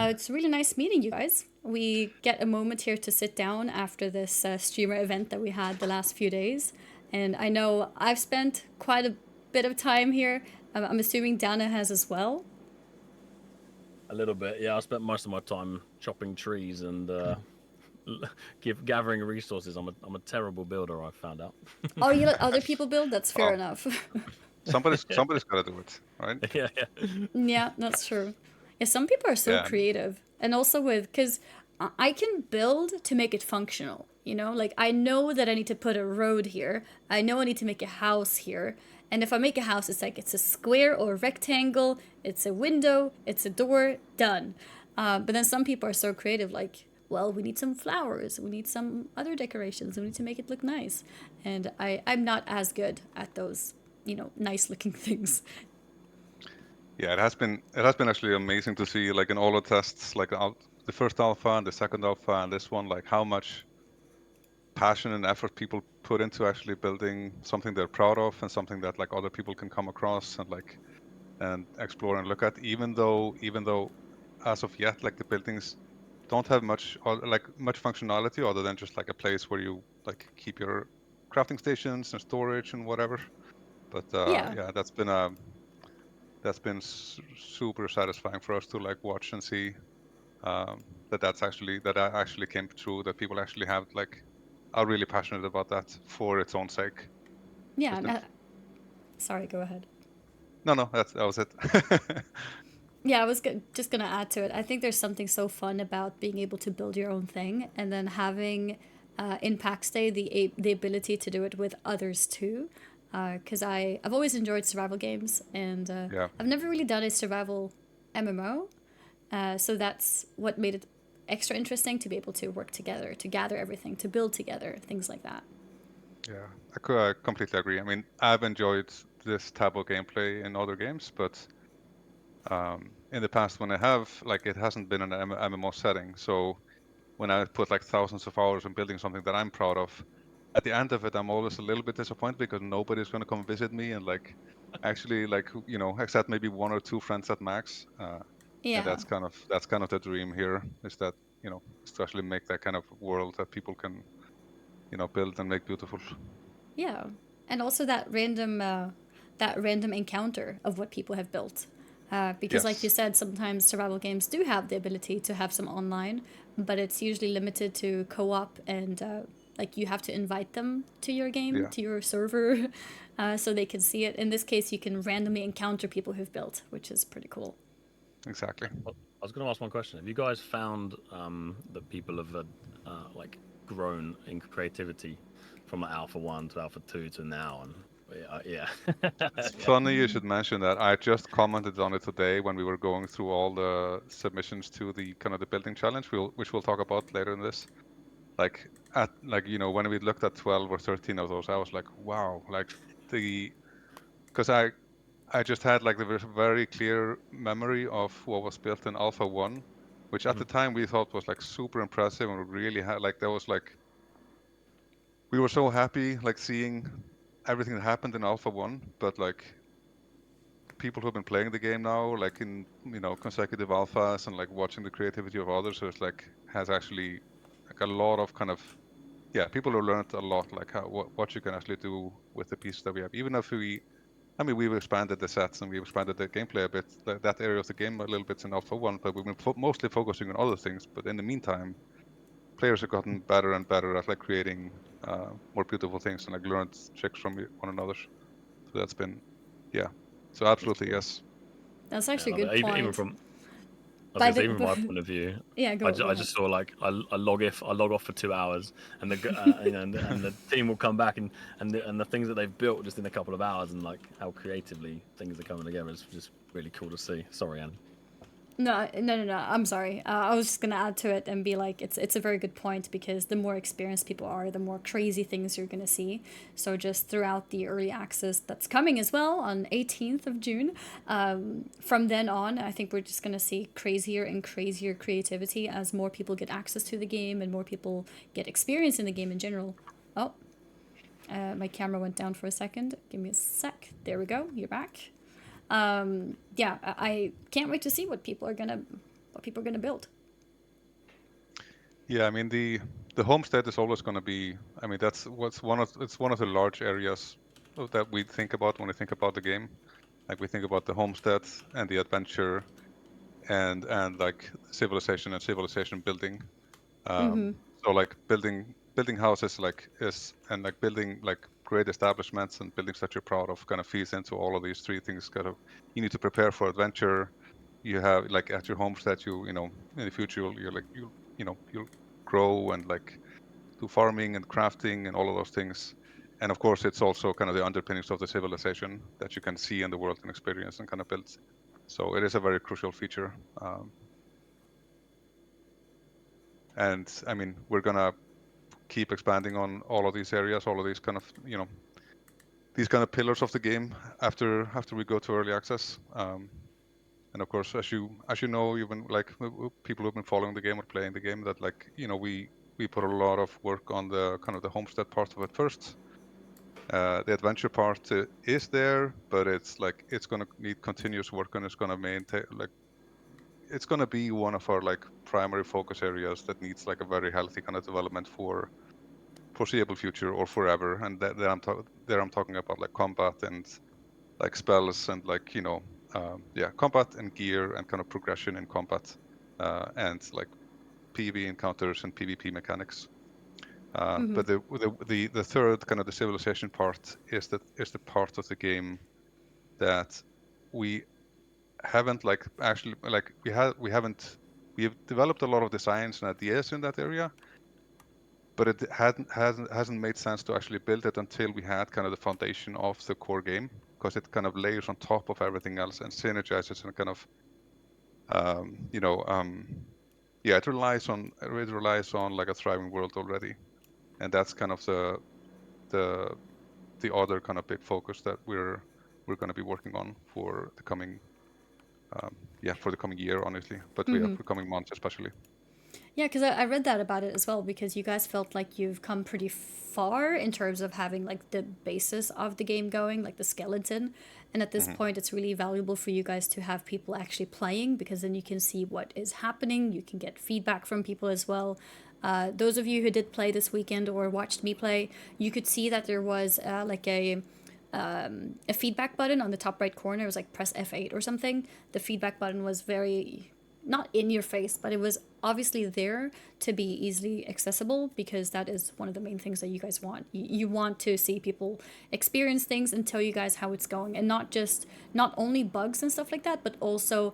It's really nice meeting you guys. We get a moment here to sit down after this streamer event that we had the last few days. And I know I've spent quite a bit of time here. I'm assuming Dana has as well. A little bit, yeah. I spent most of my time chopping trees and gathering resources. I'm a terrible builder. I've found out. Oh, you let other That's people build? That's fair well, enough. somebody's got to do it, right? Yeah, yeah. Yeah, that's true. Yeah, some people are so Yeah, creative. And also with, because I can build to make it functional, you know? Like, I know that I need to put a road here. I know I need to make a house here. And if I make a house, it's like it's a square or a rectangle, it's a window, it's a door, done. But then some people are so creative, like, well, we need some flowers, we need some other decorations, we need to make it look nice. And I'm not as good at those, nice looking things. yeah. It has been actually amazing to see, like in all the tests, like the first alpha and the second alpha and this one, like how much passion and effort people put into actually building something they're proud of and something that like other people can come across and explore and look at. Even though as of yet, like the buildings don't have much functionality other than just like a place where you like keep your crafting stations and storage and whatever. But Yeah. yeah, that's been super satisfying for us to like watch and see that actually came true. That people actually have like are really passionate about that for its own sake. Yeah. Just in, Sorry, go ahead. no, no, that was it. Yeah, I was just gonna add to it. I think there's something so fun about being able to build your own thing and then having in Pax Day the ability to do it with others too. Because I've always enjoyed survival games and Yeah, I've never really done a survival MMO. So that's what made it extra interesting to be able to work together, to gather everything, to build together, things like that. yeah, I completely agree. I mean, I've enjoyed this type of gameplay in other games, but in the past when I have, like, it hasn't been an MMO setting. So when I put like thousands of hours in building something that I'm proud of, at the end of it, I'm always a little bit disappointed because nobody's going to come visit me and like actually like except maybe one or two friends at max. And Yeah. that's kind of the dream here is that is to actually make that kind of world that people can build and make beautiful. Yeah, and also that random encounter of what people have built, because like you Yes. said, sometimes survival games do have the ability to have some online, but it's usually limited to co-op and like you have to invite them to your game, Yeah. to your server, so they can see it. In this case, you can randomly encounter people who've built, which is pretty cool. Exactly. Well, I was going to ask one question. Have you guys found that people have like grown in creativity from like Alpha One to Alpha Two to now? And yeah, It's yeah. funny you should mention that. I just commented on it today when we were going through all the submissions to the kind of the building challenge, which we'll talk about later in this. Like when we looked at 12 or 13 of those, I was like, wow, like the because I just had like the very clear memory of what was built in Alpha 1, which at Mhm. the time we thought was like super impressive and we really had like there was like we were so happy like seeing everything that happened in Alpha 1, but like people who've been playing the game now, like in consecutive alphas and like watching the creativity of others, there's like has actually like a lot of kind of people who learned a lot like what you can actually do with the pieces that we have. Even if we've expanded the sets and we've expanded the gameplay a bit, that area of the game a little bit in Alpha 1, but we've been mostly focusing on other things. But in the meantime, players have gotten better and better at like creating more beautiful things and like learned tricks from one another. So that's been, yeah. So That's absolutely, cool. yes. That's Yeah, I actually a love it. good Even point. from I was By gonna say, the, even from my point of view, yeah, I go just, go I ahead. just saw like I log off for 2 hours, and the team will come back and the things that they've built just in a couple of hours, and like how creatively things are coming together is just really cool to see. Sorry, Anne. No, no, no, no. I'm sorry. I was just gonna add to it and be like, it's a very good point because the more experienced people are, the more crazy things you're gonna see. So just throughout the early access that's coming as well on 18th of June, from then on, I think we're just gonna see crazier and crazier creativity as more people get access to the game and more people get experience in the game in general. Oh, my camera went down for a second. Give me a sec. There we go. You're back. Yeah, I can't wait to see what people are gonna what people are going to build. Yeah, I mean the homestead is always going to be. I mean that's it's one of the large areas that we think about when we think about the game. Like we think about the homestead and the adventure and like civilization and civilization building. Mm-hmm. So like building houses like is and like building like great establishments and buildings that you're proud of kind of feeds into all of these three things. Kind of you need to prepare for adventure. You have like at your homestead, you know in the future you'll grow and like do farming and crafting and all of those things. And of course, it's also kind of the underpinnings of the civilization that you can see in the world and experience and kind of build. So it is a very crucial feature. And I mean, we're gonna keep expanding on all of these areas, all of these kind of these kind of pillars of the game after we go to early access. And of course, as you know, you've been like people who've been following the game or playing the game, that like we put a lot of work on the kind of the homestead part of it first. The adventure part is there, but it's like it's gonna need continuous work, and it's gonna maintain like it's gonna be one of our like primary focus areas that needs like a very healthy kind of development for foreseeable future or forever. And there I'm talking about like combat and like spells and like combat and gear and kind of progression in combat and like PvE encounters and PvP mechanics. Mm-hmm. But the third kind of the civilization part is the part of the game that we haven't like actually like we've developed a lot of designs and ideas in that area, but it hasn't made sense to actually build it until we had kind of the foundation of the core game, because it kind of layers on top of everything else and synergizes and kind of yeah, it relies on like a thriving world already. And that's kind of the the other kind of big focus that we're going to be working on for the coming for the coming year, honestly, but Mm-hmm. for coming months especially. Yeah, because I read that about it as well, because you guys felt like you've come pretty far in terms of having like the basis of the game going, like the skeleton. And at this Hmm. point, it's really valuable for you guys to have people actually playing, because then you can see what is happening. You can get feedback from people as well. Those of you who did play this weekend or watched me play, you could see that there was like a feedback button on the top right corner. It was like press F8 or something. The feedback button was very not in your face, but it was obviously there to be easily accessible, because that is one of the main things that you guys want. You want to see people experience things and tell you guys how it's going, and not only bugs and stuff like that, but also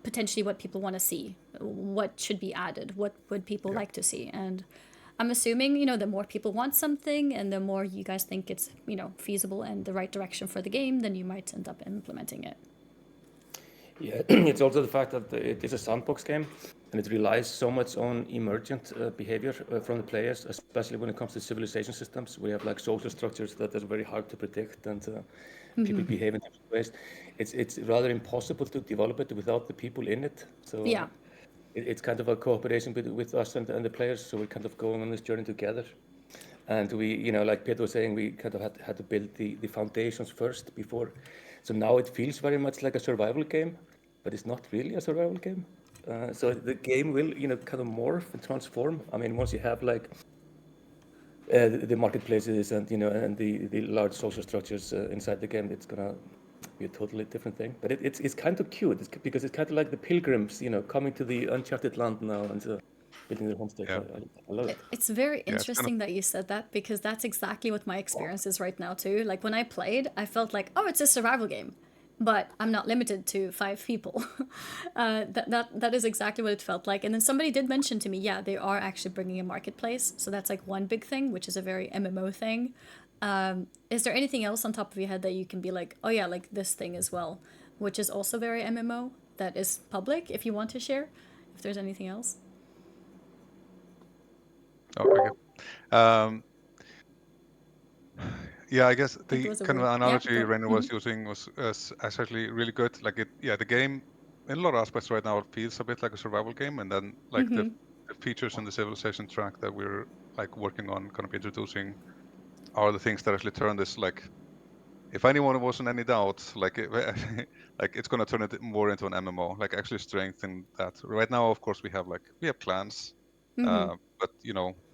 potentially what people want to see, what should be added, what would people Yeah. like to see. And I'm assuming, the more people want something and the more you guys think it's, feasible and the right direction for the game, then you might end up implementing it. Yeah, it's also the fact that it is a sandbox game, and it relies so much on emergent behavior from the players, especially when it comes to civilization systems. We have like social structures that are very hard to predict, and people behave in different ways. It's rather impossible to develop it without the people in it. So Yeah. it's kind of a cooperation with us and the players. So we're kind of going on this journey together. And we, like Peter was saying, we kind of had to build the foundations first before. So now it feels very much like a survival game, but it's not really a survival game. So the game will, kind of morph and transform. I mean, once you have like the marketplaces and and the large social structures inside the game, it's gonna be a totally different thing. But it's kind of cute, because it's kind of like the pilgrims, coming to the uncharted land now and building their homestead. Yeah. I love it. It's very Yeah, it's kind of interesting that you said that, because that's exactly what my experience is right now too. Like when I played, I felt like, oh, it's a survival game, but I'm not limited to 5 people. That is exactly what it felt like. And then somebody did mention to me, yeah, they are actually bringing a marketplace, so that's like one big thing, which is a very MMO thing. Is there anything else on top of your head that you can be like, oh yeah, like this thing as well, which is also very MMO, that is public, if you want to share, if there's anything else? okay. Um, yeah, I guess I think there the was a kind of word. Yeah, analogy go. Rainer was using was actually really good. Like the game in a lot of aspects right now it feels a bit like a survival game, and then like the features in the civilization track that we're like working on, kind of introducing, are the things that actually turn this like if anyone was in any doubt, like like it's gonna turn it more into an MMO, like actually strengthen that. Right now, of course, we have clans, but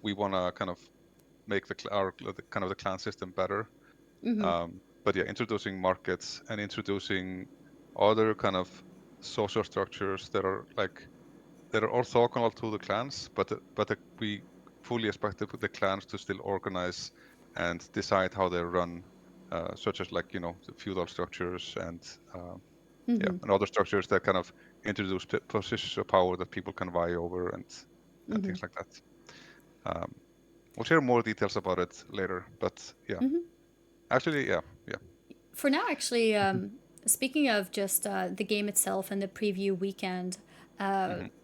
we wanna kind of make the kind of the clan system better. But yeah, introducing markets and introducing other kind of social structures that are orthogonal to the clans, but we fully expect the clans to still organize and decide how they run, such as like the feudal structures and and other structures that kind of introduce positions of power that people can vie over and things like that. Um, we'll share more details about it later, but yeah, actually, yeah. For now, actually, speaking of just the game itself and the preview weekend,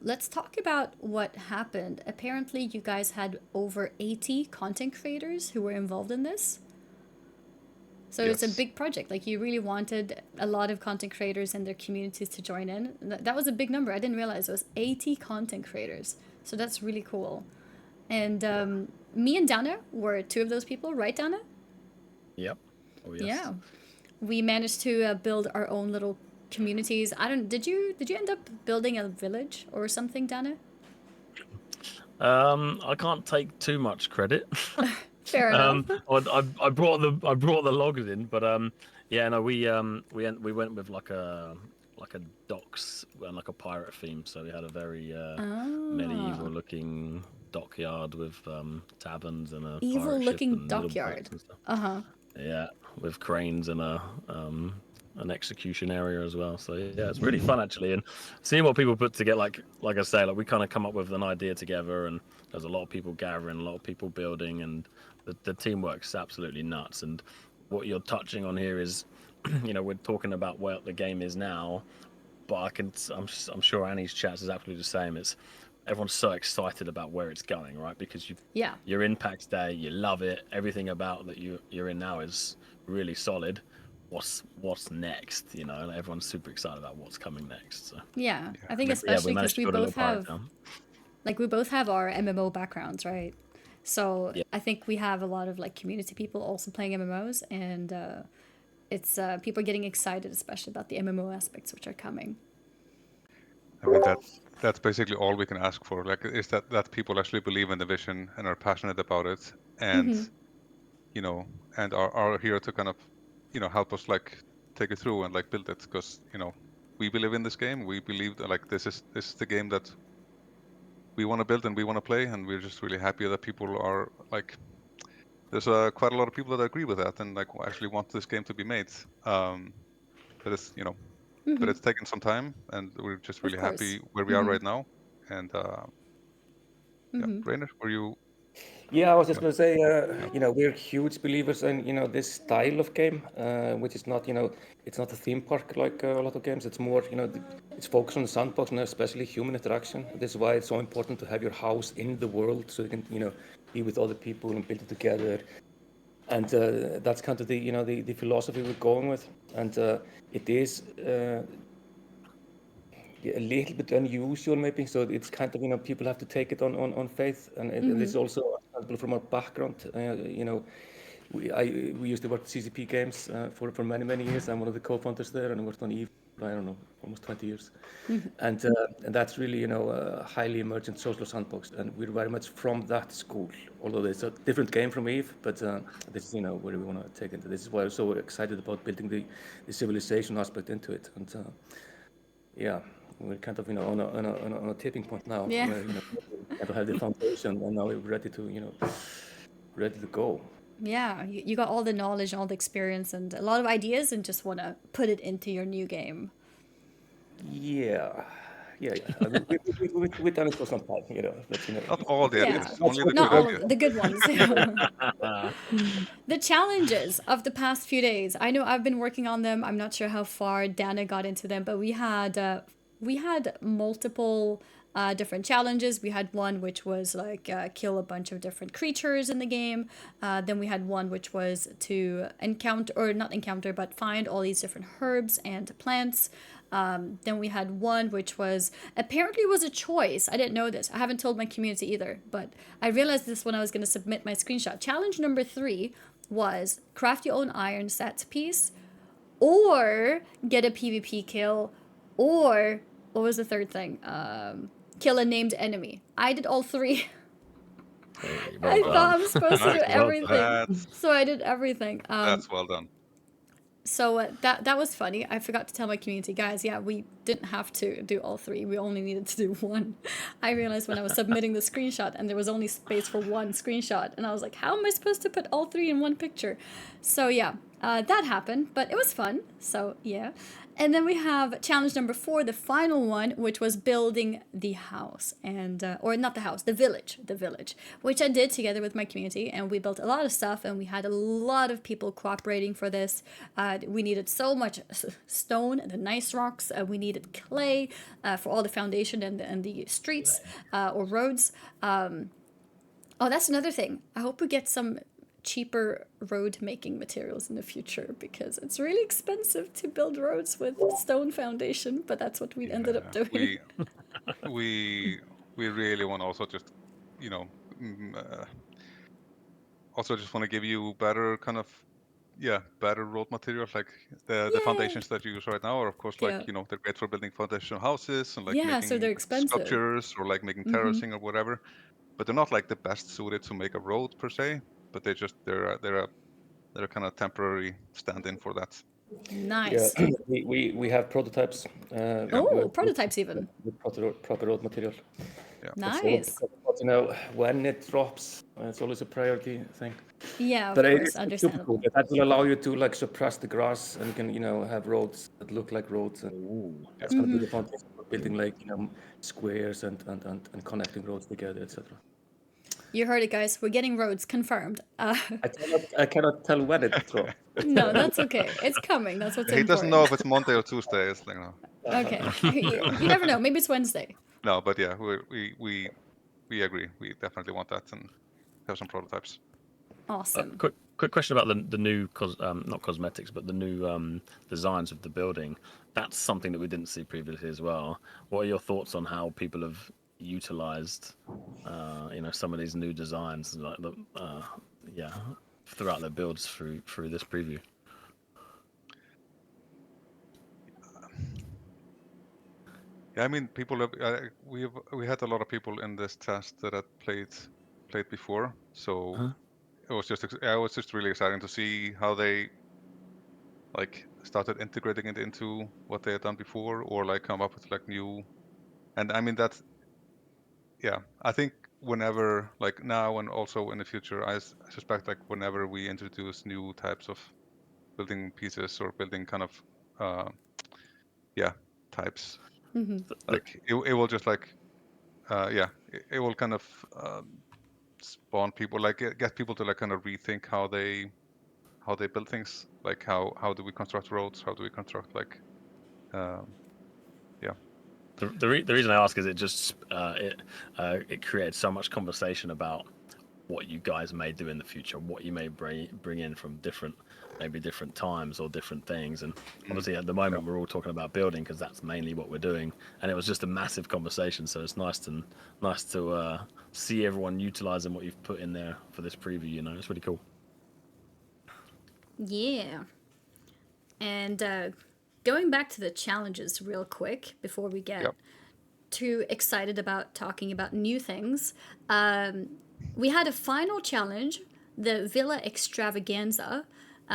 let's talk about what happened. Apparently, you guys had over 80 content creators who were involved in this. So it's a Yes. big project. Like, you really wanted a lot of content creators and their communities to join in. That was a big number. I didn't realize it was 80 content creators. So that's really cool. And me and Dana were two of those people, right, Dana? Yep. Oh yes. Yeah. We managed to build our own little communities. I don't. Did you end up building a village or something, Dana? I can't take too much credit. Fair enough. I brought the logs in, but yeah, no, we went with like a docks and like a pirate theme, so we had a very medieval looking dockyard with taverns and a Evil pirate ship looking and little boats dockyard. and stuff. Uh-huh. Yeah, with cranes and an execution area as well. So yeah, it's really fun actually, and seeing what people put together. Like I say, like we kind of come up with an idea together, and there's a lot of people gathering, a lot of people building, and the teamwork's absolutely nuts. And what you're touching on here is, we're talking about where the game is now, but I'm sure Annie's chat is absolutely the same. Everyone's so excited about where it's going, right? Because Yeah. you're in Pax Dei, you love it. Everything about that you're in now is really solid. What's next? Everyone's super excited about what's coming next. So Yeah. I think yeah, especially we because managed to we build a little both pirate have town. we both have our MMO backgrounds, right? So Yeah. I think we have a lot of like community people also playing MMOs, and it's people getting excited, especially about the MMO aspects which are coming. I mean that's basically all we can ask for. Like, is that people actually believe in the vision and are passionate about it, and and are here to kind of help us like take it through and like build it, because we believe in this game. We believe that like this is the game that we want to build and we want to play, and we're just really happy that people are like there's quite a lot of people that agree with that and like actually want this game to be made. But it's but it's taken some time, and we're just Of really course. happy where we are right now. And yeah, Rainer, were you? Yeah, I was just going to say, we're huge believers in, this style of game, which is not, it's not a theme park like a lot of games. It's more, it's focused on the sandbox and especially human interaction. This is why it's so important to have your house in the world so you can, be with other people and build it together. And that's kind of the philosophy we're going with. And it is a little bit unusual maybe, so it's kind of people have to take it on faith, and it is also understandable from our background. We used to work at CCP Games for many years. I'm one of the co-founders there, and I worked on EVE for, I don't know, almost 20 years. And that's really a highly emergent social sandbox, and we're very much from that school, although it's a different game from EVE, but this is where we want to take it. This is why I'm so excited about building the civilization aspect into it. And yeah, we're kind of on a tipping point now, Yeah. where we kind of have the foundation, and now we're ready to go. Yeah, you got all the knowledge, all the experience, and a lot of ideas, and just want to put it into your new game. Yeah. We've done it for some time, but Not all the Yeah, ideas, only the not good all ideas. of the good ones. The challenges of the past few days. I know I've been working on them. I'm not sure how far Dana got into them, but we had multiple different challenges. We had one which was like kill a bunch of different creatures in the game. Then we had one which was to encounter, or not encounter, but find all these different herbs and plants. Then we had one which was apparently was a choice. I didn't know this. I haven't told my community either, but I realized this when I was going to submit my screenshot. Challenge number 3 was craft your own iron set piece, or get a PvP kill, or what was the third thing? Kill a named enemy. I did all three. Hey, I well thought done. I'm supposed to do Nice. Well done. everything, so I did everything. That's well done. So that was funny. I forgot to tell my community, guys. Yeah, we didn't have to do all three. We only needed to do one. I realized when I was submitting the screenshot, and there was only space for one screenshot, and I was like, "How am I supposed to put all three in one picture?" So yeah, that happened, but it was fun. So yeah. And then we have challenge number 4, the final one, which was building the house, and or not the house, the village, which I did together with my community, and we built a lot of stuff, and we had a lot of people cooperating for this. We needed so much stone, the nice rocks. We needed clay for all the foundation and the streets or roads. Oh, that's another thing. I hope we get some cheaper road making materials in the future, because it's really expensive to build roads with stone foundation, but that's what we ended up doing. We really want to also just, you know, also just want to give you better kind of, better road materials. Like the Yay. foundations that you use right now are, of course, like, Yeah. you know, they're great for building foundation houses and like Yeah, so making they're expensive. sculptures or like making terracing or whatever. But they're not like the best suited to make a road per se. But they're a kind of temporary stand-in for that. Nice. Yeah, we have prototypes. Oh, prototypes even. With proper road material. Yeah. Nice. But you know, when it drops, it's always a priority thing. Yeah, of But course, it's super understandable. cool. That will allow you to like suppress the grass, and you can, you know, have roads that look like roads. And that's going to be the foundation for building like, you know, squares and connecting roads together, etc. You heard it, guys. We're getting roads confirmed. I cannot tell when it drops. No, that's okay. It's coming. That's what's He important. doesn't know if it's Monday or Tuesday. It's like, no. Okay. You never know. Maybe it's Wednesday. No, but yeah, we agree. We definitely want that and have some prototypes. Awesome. Quick question about the new not cosmetics, but the new designs of the building. That's something that we didn't see previously as well. What are your thoughts on how people have utilized you know, some of these new designs, like the throughout their builds through this preview? Yeah, I mean, people have we had a lot of people in this test that had played before, so it was just really exciting to see how they like started integrating it into what they had done before, or like come up with like new. And I mean that's, I think whenever, like now and also in the future, I suspect like whenever we introduce new types of building pieces or building kind of types, like it will just like it will kind of spawn people, like get people to like kind of rethink how they build things, like how do we construct roads, how do we construct like The reason I ask is it just it creates so much conversation about what you guys may do in the future, what you may bring in from different times or different things. And obviously at the moment we're all talking about building because that's mainly what we're doing, and it was just a massive conversation, so it's nice to see everyone utilizing what you've put in there for this preview. You know, it's really cool. Yeah. And going back to the challenges real quick before we get too excited about talking about new things, we had a final challenge, the Villa Extravaganza,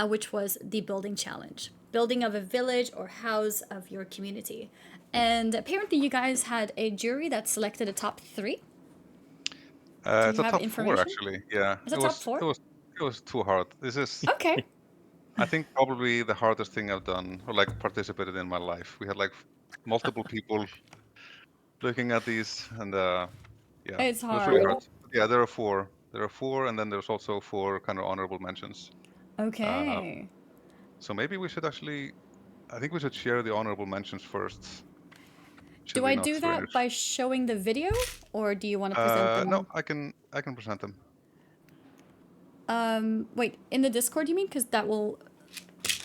which was the building challenge. Building of a village or house of your community. And apparently you guys had a jury that selected a top 3. it's a have top 4 information? actually. Yeah, It's a top 4? It was too hard. This is Okay. I think probably the hardest thing I've done or like participated in my life. We had like multiple people looking at these, and It's it was really hard. hard. Yeah, there are 4. There are 4, and then there's also 4 kind of honorable mentions. Okay. So maybe we should actually, I think we should share the honorable mentions first. Should Do we I not do swear? that by showing the video, or do you want to present them? No, I can present them. Wait, in the Discord you mean? Because that will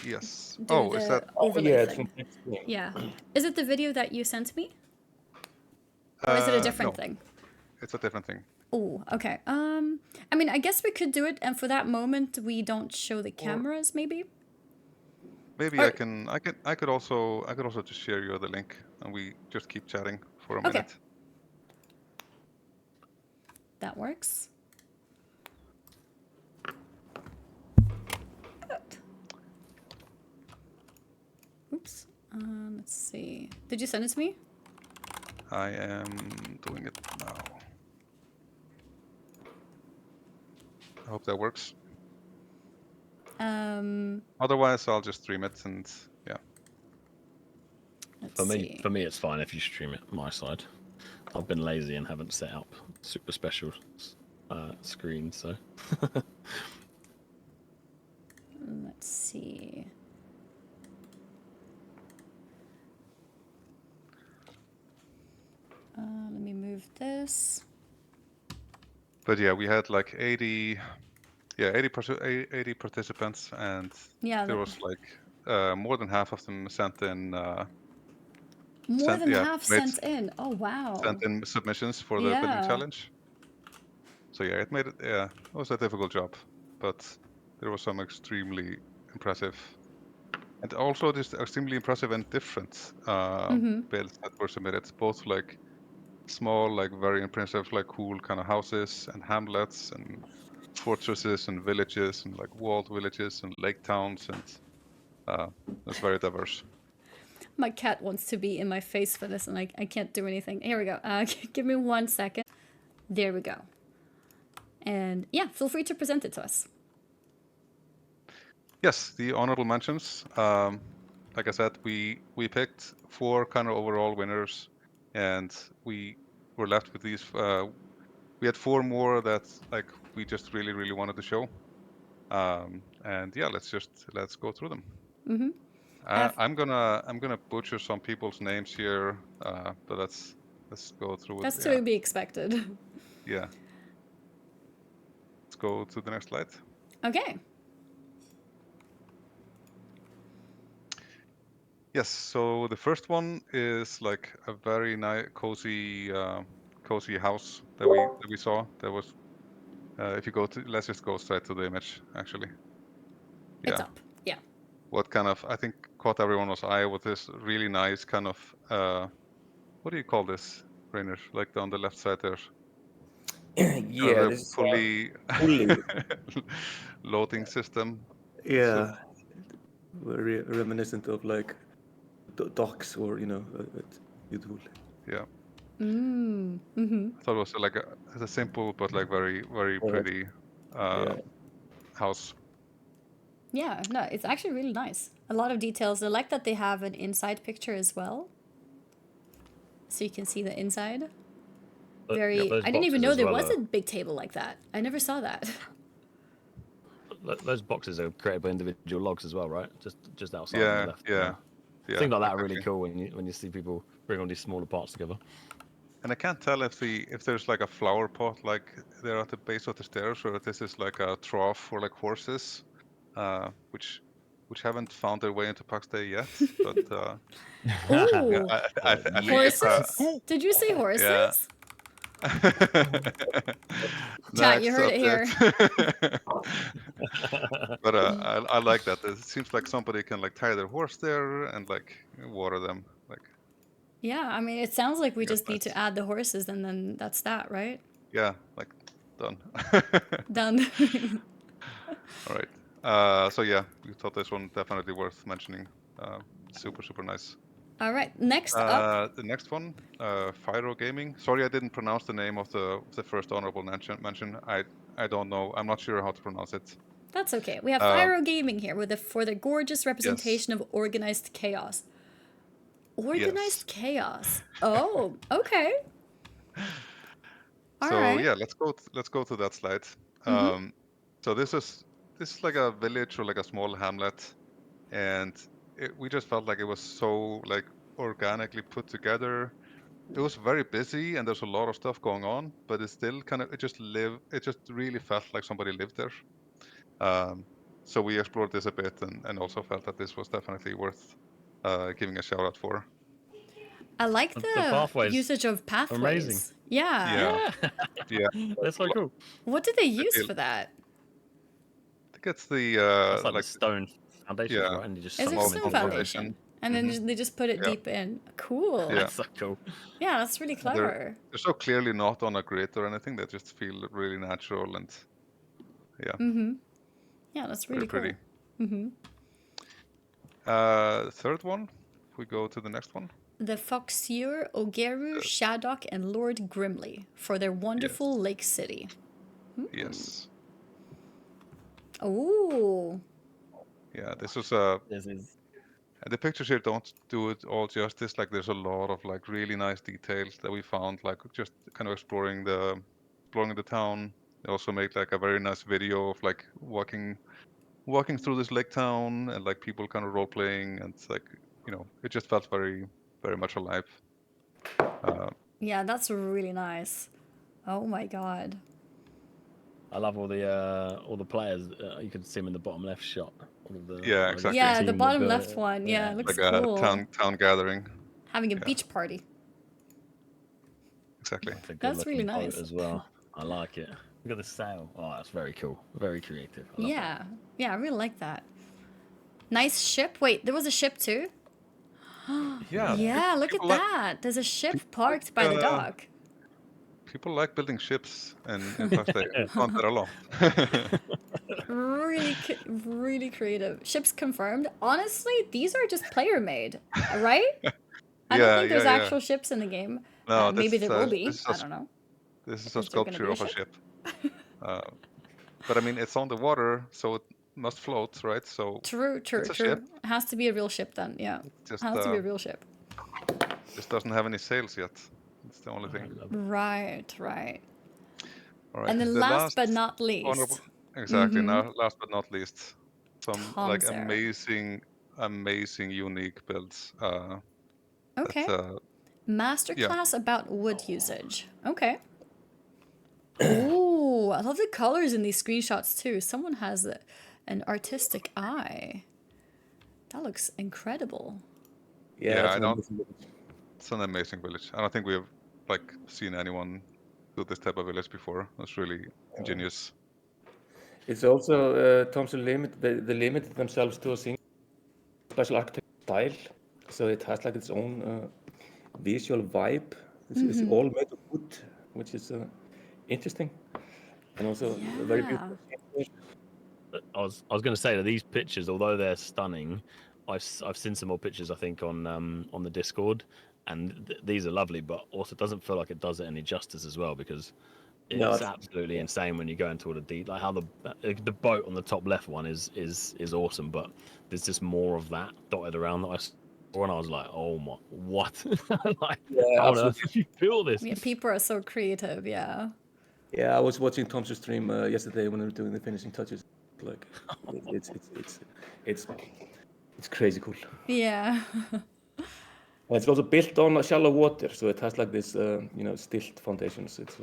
Yes. do Oh, the is that? overlay Yeah, it's thing. from next week. Yeah. Is it the video that you sent me? Or is it a different No, thing? it's a different thing. Oh, okay. I mean, I guess we could do it, and for that moment, we don't show the Or cameras, maybe. maybe Or I could also just share you the link and we just keep chatting for a okay, minute. that works. Oops. Let's see. Did you send it to me? I am doing it now. I hope that works. Otherwise, I'll just stream it and yeah. Let's see. For me, it's fine if you stream it my side. I've been lazy and haven't set up super special screens, so. Let's see. Let me move this. But yeah, we had like 80 participants, and Yeah, there was like more than half of them sent in more than half made sent in. Oh wow. sent in submissions for the building Yeah. challenge. So yeah, it was a difficult job, but there was some extremely impressive and also just extremely impressive and different builds that were submitted, both like small, like very impressive, like cool kind of houses and hamlets and fortresses and villages and like walled villages and lake towns, and it's very diverse. My cat wants to be in my face for this, and I can't do anything. Here we go. Give me 1 second. There we go. And yeah, feel free to present it to us. Yes, the honorable mentions. Like I said, we picked 4 kind of overall winners, and we were left with these. We had 4 more that like we just really wanted to show. And yeah, let's go through them. I'm gonna butcher some people's names here, but let's go through it. That's to be expected. Yeah. Let's go to the next slide. Okay. Yes. So the first one is like a very nice, cozy house that we saw. That was, if you go to, let's just go straight to the image. Actually, It's yeah. up. Yeah. What kind of, I think caught everyone's eye with this really nice kind of, what do you call this, Rainer? Like on the left side there. Yeah, The this is pulley pulley. loading system. Yeah, very reminiscent of like docks, or it's beautiful. Yeah. Mm-hmm. I thought it was like a simple but like very Yeah. pretty Yeah. house. Yeah, no, it's actually really nice. A lot of details. I like that they have an inside picture as well, so you can see the inside. Very. Those I didn't even boxes know as there well was are- a big table like that. I never saw that. Those boxes are created by individual logs as well, right? Just outside on Yeah, the left. yeah, Things like that are exactly. really cool when you see people bring all these smaller parts together. And I can't tell if there's like a flower pot like there at the base of the stairs, or if this is like a trough for like horses, which haven't found their way into Pax Day yet. But Ooh, yeah, I think it's horses? Did you say horses? yeah. Chat, you heard it here. But I like that. It seems like somebody can like tie their horse there and like water them. Like, Yeah, I mean, it sounds like we that's just need nice. to add the horses, and then that's that, right? Yeah, like done. Done. All right. So yeah, we thought this one definitely worth mentioning. Super nice. All right, next up. The next one, Fyro Gaming. Sorry, I didn't pronounce the name of the first honorable mention. I don't know. I'm not sure how to pronounce it. That's okay. We have Fyro Gaming here for the gorgeous representation of organized chaos. Organized chaos. Oh, okay. All So right. yeah, let's go to that slide. So this is like a village or like a small hamlet, and we just felt like it was so like organically put together. It was very busy and there's a lot of stuff going on, but it's still kind of it just really felt like somebody lived there. So we explored this a bit and also felt that this was definitely worth giving a shout out for. I like The the pathways usage of pathways. amazing. Yeah. Yeah, yeah. That's so cool. What do they use feel- for that? I think it's the That's like the like stone foundations, yeah, right? And you just Is sunk it them small into stone the ground. foundation? And then Mhm. they just put it Yeah. deep in. Cool. Yeah. That's so cool. Yeah, that's really clever. They're so clearly not on a grid or anything. They just feel really natural and yeah, Yeah, that's very really pretty. cool. Third one. If we go to the next one. The Foxier, Ogeru, Shadok, and Lord Grimly for their wonderful Lake City. Yes. Oh, Yeah, this was This is the pictures here don't do it all justice. Like there's a lot of like really nice details that we found, like just kind of exploring the town. They also made like a very nice video of like walking through this lake town and like people kind of role playing, and it's like, you know, it just felt very very much alive. yeah, that's really nice. Oh my god. I love all the players. You can see them in the bottom left shot. All of the Yeah, like, exactly. Yeah, the team with bottom left one. Yeah, yeah. it looks Like a cool. town gathering. Having a yeah. beach party. Exactly. It's a good That's really looking boat nice. as well. I like it. Look at the sail. Oh, that's very cool. Very creative. I love Yeah, yeah, I really like that. Nice ship. Wait, there was a ship too? Yeah. Yeah, look at people like- that. There's a ship parked by the dock. People like building ships in Pax Dei. Found that a lot. Really creative. Ships confirmed. Honestly, these are just player made, right? I don't think there's actual ships in the game. No, Maybe there will be. this is I don't know. This is a Is there gonna sculpture be a of a ship? ship. But I mean, it's on the water, so it must float, right? So True. it's a ship. It has to be a real ship then. Yeah, Just has to be a real ship. just doesn't have any sails yet. That's the only thing. Right. All right. And then the last but not honorable, least, exactly. Now, last but not least, some like Tom's Air. amazing, unique builds. Okay. Masterclass about wood usage. Okay. Ooh, I love the colors in these screenshots too. Someone has an artistic eye. That looks incredible. Yeah, that's I an don't- amazing village. It's an amazing village. I don't think we have like seen anyone do this type of village before. That's really ingenious. It's also Thompson they limit themselves to a single special architecture style, so it has like its own visual vibe. It's all made of wood, which is interesting and also very beautiful. I was going to say that these pictures, although they're stunning, I've seen some more pictures I think on the Discord, and these are lovely, but also it doesn't feel like it does it any justice as well, because it's No, it's- absolutely insane when you go into all the detail. Like how the boat on the top left one is awesome, but there's just more of that dotted around that I saw, and I was like, oh my, what? Like, Yeah, how on earth absolutely. did you feel this? Yeah, people are so creative. Yeah. Yeah, I was watching Tom's stream yesterday when they were doing the finishing touches. Like, it's crazy cool. Yeah. And it's also built on shallow water, so it has like this, stilt foundations. It's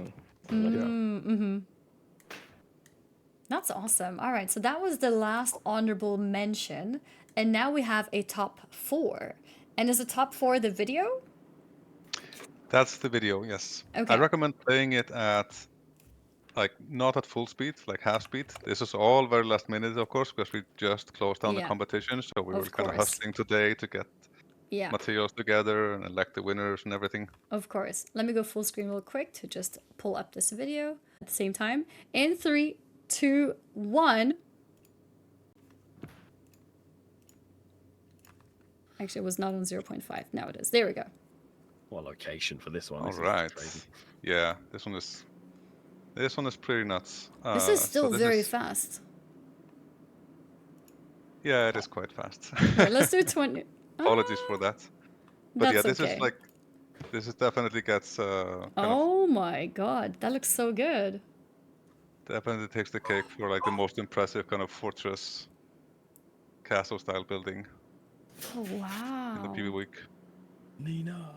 That's awesome. All right, so that was the last honorable mention, and now we have a top 4. And is the top 4 the video? That's the video, yes. Okay. I recommend playing it at like not at full speed, like half speed. This is all very last minute, of course, because we just closed down the Yeah. competition, so we Of were kind of course. hustling today to get Yeah, materials together and elect the winners and everything. of course. Let me go full screen real quick to just pull up this video at the same time. In 3, 2, 1. Actually, it was not on 0.5. Now it is. There we go. What location for this one? All This is right. crazy. Yeah, this one is pretty nuts. This is so still this very is- fast. Yeah, it is quite fast. Here, let's do 20. Apologies for that. But yeah, That's this okay. is definitely gets kind of Oh my god, that looks so good. definitely takes the cake for like the most impressive kind of fortress castle style building Oh, in the wow. PV week. Nina.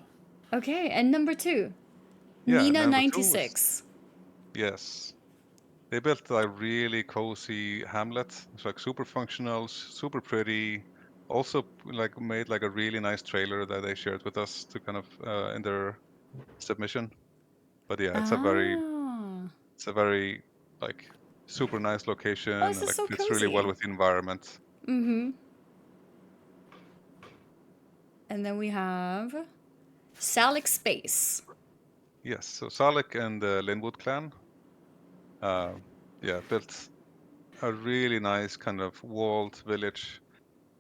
Okay, and number 2. Yeah, Nina number 2 is- 96. Yes. They built a really cozy hamlet. It's like super functional, super pretty, also like made like a really nice trailer that they shared with us to kind of in their submission. But yeah, it's a very like super nice location Oh, this and is like so fits really well cozy. with the environment. Mm-hmm. And then we have Salic Space. Yes, so Salik and the Linwood clan, yeah, built a really nice kind of walled village.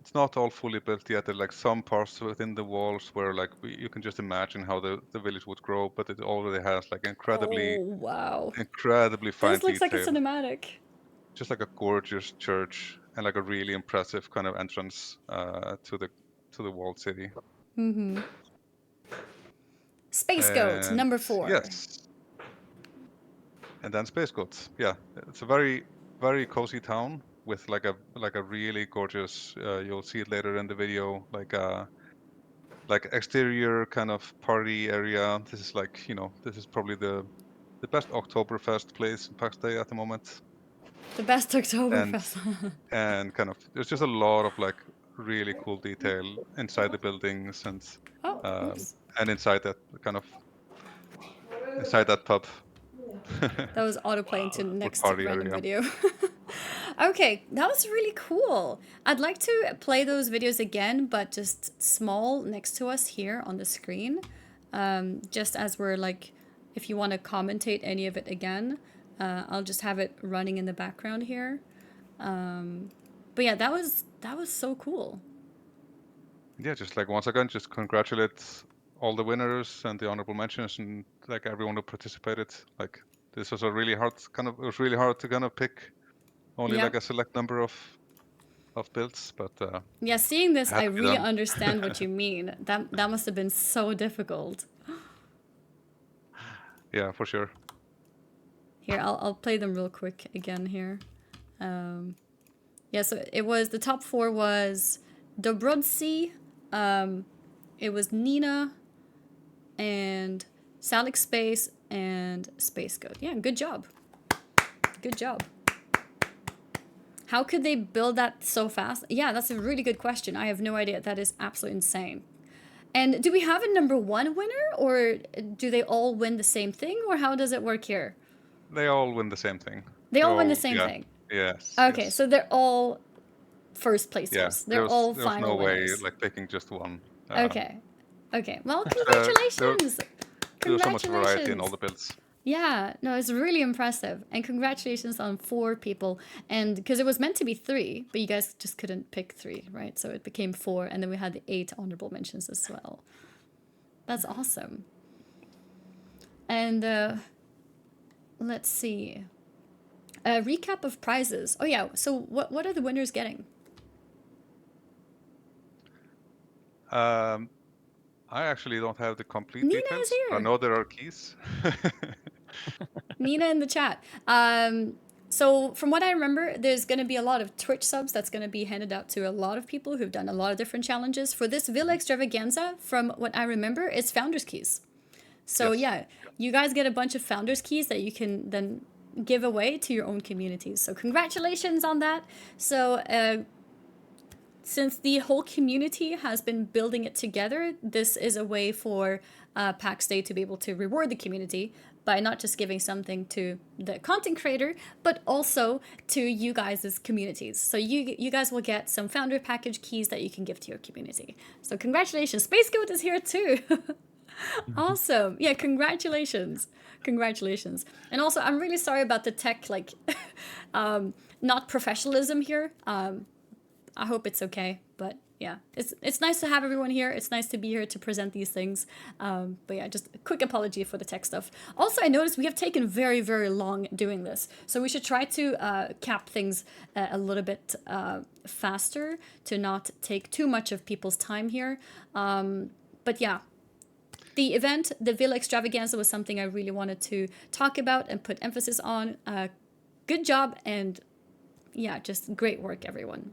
It's not all fully built yet. There are like some parts within the walls where like you can just imagine how the village would grow, but it already has like Oh, wow. incredibly fine This looks like a detail. cinematic. Just like a gorgeous church and like a really impressive kind of entrance to the walled city. Mm-hmm. Space Goat, And number 4. yes, and then Space Goat. Yeah, it's a very cozy town with like a really gorgeous. You'll see it later in the video, like exterior kind of party area. This is like this is probably the best Oktoberfest place in Pax Dei at the moment, The best and Oktoberfest. kind of there's just a lot of like really cool detail inside the buildings Oh, um, oops. and inside that pub That was autoplaying to the or next party random area. video. Okay, that was really cool. I'd like to play those videos again, but just small next to us here on the screen. Just as we're like, if you want to commentate any of it again, I'll just have it running in the background here. But yeah, that was so cool. Yeah, just like once again, just congratulate all the winners and the honorable mentions and like everyone who participated. Like this was a really hard it was really hard to kind of pick only Yeah. like a select number of builds, but Yeah, seeing this, it I had to be really done. understand what you mean. That must have been so difficult. Yeah, for sure. Here, I'll play them real quick again here. Yeah, so it was, the top 4 was Dobrodzi, it was Nina, and Salic Space, and Space Goat. Yeah, good job. Good job. How could they build that so fast? Yeah, that's a really good question. I have no idea. That is absolutely insane. And do we have a number 1 winner, or do they all win the same thing, or how does it work here? They all win the same thing. They They're all win the all same thing. yes, Okay, yes. so they're all first Yeah, placers. They're all there was final no way winners. like picking just one. Okay. Okay. Well, There congratulations. there was so much variety in all Congratulations. the builds. Yeah, no, it's really impressive. And congratulations on 4 people. And because it was meant to be 3, but you guys just couldn't pick 3, right? So it became 4, and then we had the 8 honorable mentions as well. That's awesome. And let's see. A recap of prizes. Oh yeah, so what are the winners getting? I actually don't have the complete Nina is details. I here. know there are keys. Nina in the chat. So from what I remember, there's going to be a lot of Twitch subs that's going to be handed out to a lot of people who've done a lot of different challenges. For this Villa Extravaganza, from what I remember, it's Founders Keys. So Yes. yeah, you guys get a bunch of Founders Keys that you can then give away to your own communities. So congratulations on that. So since the whole community has been building it together, this is a way for Pax Dei to be able to reward the community by not just giving something to the content creator, but also to you guys as communities. So you guys will get some founder package keys that you can give to your community. So congratulations. Space Goat is here too. Awesome. Yeah, congratulations. Congratulations. And also, I'm really sorry about the tech, like, not professionalism here. I hope it's okay, but yeah, it's nice to have everyone here. It's nice to be here to present these things. But yeah, just a quick apology for the tech stuff. Also, I noticed we have taken very, very long doing this, so we should try to cap things a little bit faster to not take too much of people's time here. But yeah. The event, the Villa Extravaganza, was something I really wanted to talk about and put emphasis on. Good job, and yeah, just great work, everyone.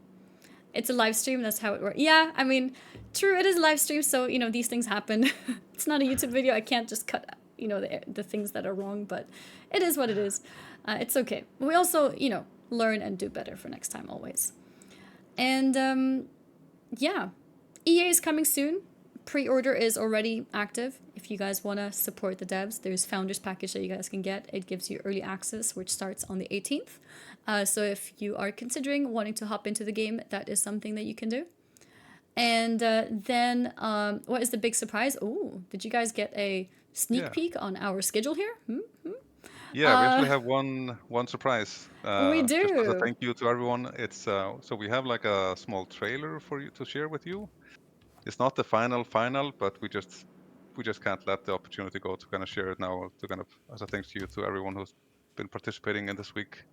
It's a live stream, that's how it works. Yeah, I mean, true, it is a live stream, so, you know, these things happen. It's not a YouTube video, I can't just cut, you know, the things that are wrong, but it is what it is. It's okay. We also, you know, learn and do better for next time, always. And yeah, EA is coming soon. Pre-order is already active. If you guys want to support the devs, there's Founders Package that you guys can get. It gives you early access, which starts on the 18th. So if you are considering wanting to hop into the game, that is something that you can do. And then, what is the big surprise? Oh, did you guys get a sneak Yeah. peek on our schedule here? Yeah, we actually have one surprise. We Just as a do. thank you to everyone. It's so we have like a small trailer for you to share with you. It's not the final, but we just can't let the opportunity go to kind of share it now to kind of as a thank you to everyone who's been participating in this week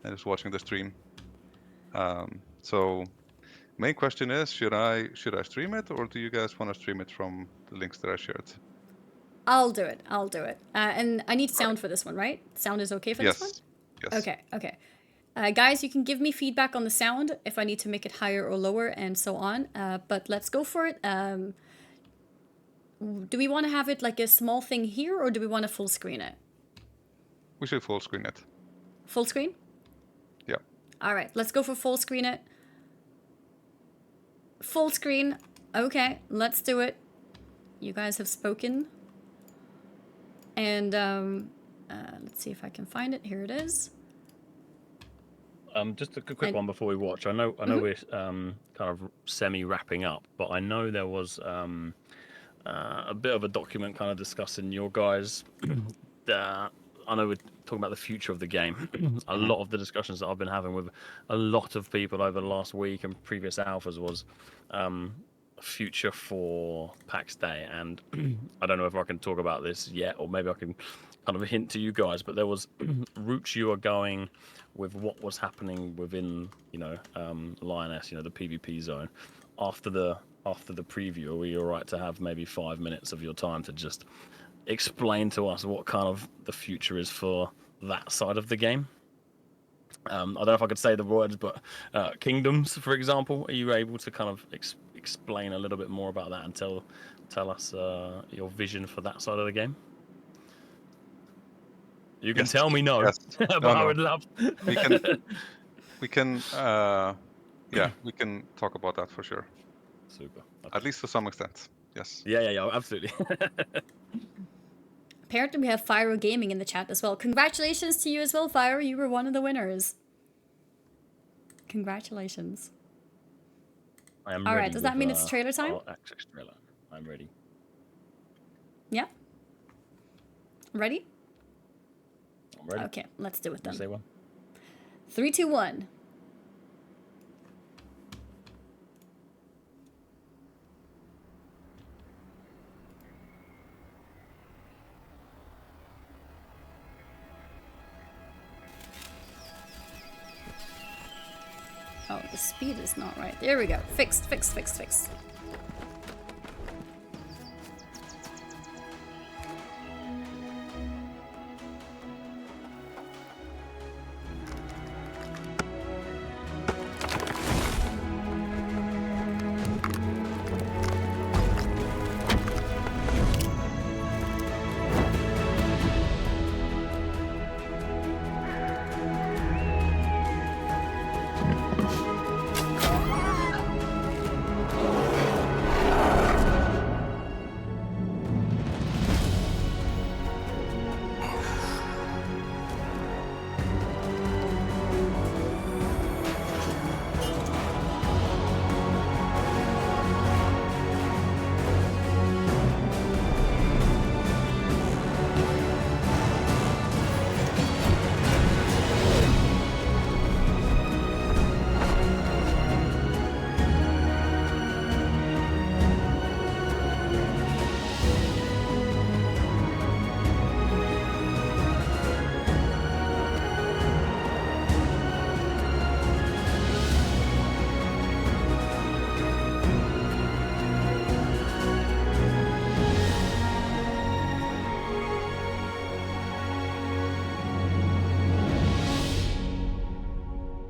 and is watching the stream. So main question is, should I stream it, or do you guys want to stream it from the links that I shared? I'll do it. I'll do it. And I need All right. sound for this one, right? Sound is okay for this one? Yes. Yes. Okay, okay. Guys, you can give me feedback on the sound if I need to make it higher or lower and so on. But let's go for it. Do we want to have it like a small thing here, or do we want to full screen it? We should full screen it. Full screen? Yeah. All right, let's go for full screen it. Full screen. Okay, let's do it. You guys have spoken. And let's see if I can find it. Here it is. Just a quick one before we watch. I know we're kind of semi wrapping up, but I know there was a bit of a document kind of discussing your guys. I know we're talking about the future of the game. A lot of the discussions that I've been having with a lot of people over the last week and previous alphas was future for Pax Day, and I don't know if I can talk about this yet, or maybe I can kind of hint to you guys, but there was routes you are going with what was happening within, Lioness, the PvP zone. After the preview, are we all right to have maybe 5 minutes of your time to just explain to us what kind of the future is for that side of the game? I don't know if I could say the words, but Kingdoms, for example, are you able to kind of explain a little bit more about that and tell us your vision for that side of the game? You can tell me no, Yes. but No, I no. would love. We can we can talk about that for sure. Super. At least to some extent. Yes. Yeah, absolutely. Apparently, we have Fyro Gaming in the chat as well. Congratulations to you as well, Fyro. You were one of the winners. Congratulations. I am All ready right, does that with, mean it's trailer time? Access trailer. I'm ready. Yeah? Ready? I'm ready. Okay, let's do it then. Say one. 3, 2, 1. Oh, the speed is not right. There we go. Fixed.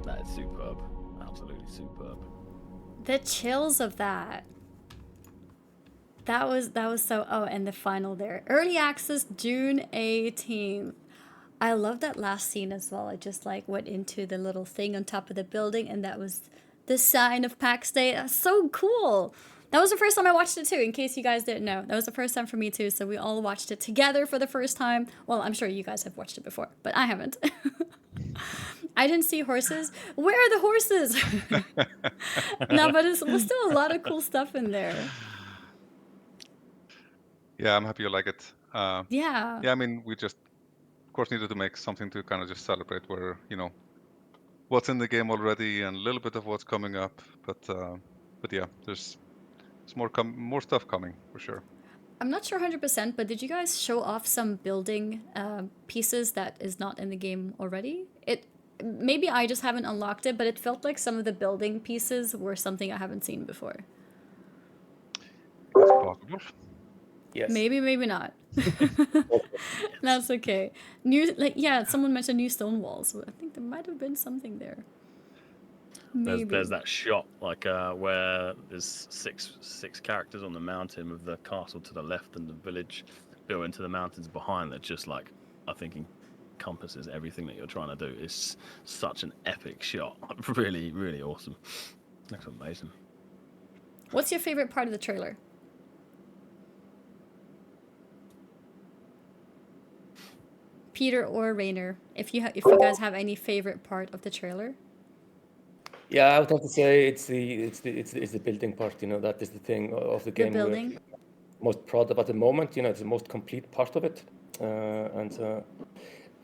That is superb. Absolutely superb. The chills of that. That was so. Oh, and the final there. Early access June 18th. I love that last scene as well. I just like went into the little thing on top of the building, and that was the sign of Pax Day. That's so cool. That was the first time I watched it too, in case you guys didn't know. That was the first time for me too, so we all watched it together for the first time. Well, I'm sure you guys have watched it before, but I haven't. I didn't see horses. Where are the horses? No, but it was still a lot of cool stuff in there. Yeah, I'm happy you like it. Yeah. Yeah, I mean, we just, of course, needed to make something to kind of just celebrate where, what's in the game already and a little bit of what's coming up. But yeah, there's more stuff coming for sure. I'm not sure 100%, but did you guys show off some building pieces that is not in the game already? Maybe I just haven't unlocked it, but it felt like some of the building pieces were something I haven't seen before. That's possible. Yes. Maybe not. That's okay. Someone mentioned new stone walls. I think there might have been something there. Maybe. There's that shot like where there's six characters on the mountain with the castle to the left and the village built into the mountains behind that just like I think encompasses everything that you're trying to do. It's such an epic shot. Really, really awesome. Looks amazing. What's your favorite part of the trailer? Peter or Rainer, if you guys have any favorite part of the trailer. Yeah, I would have to say it's the building part. That is the thing of the game. The building. We're most proud of at the moment. It's the most complete part of it, and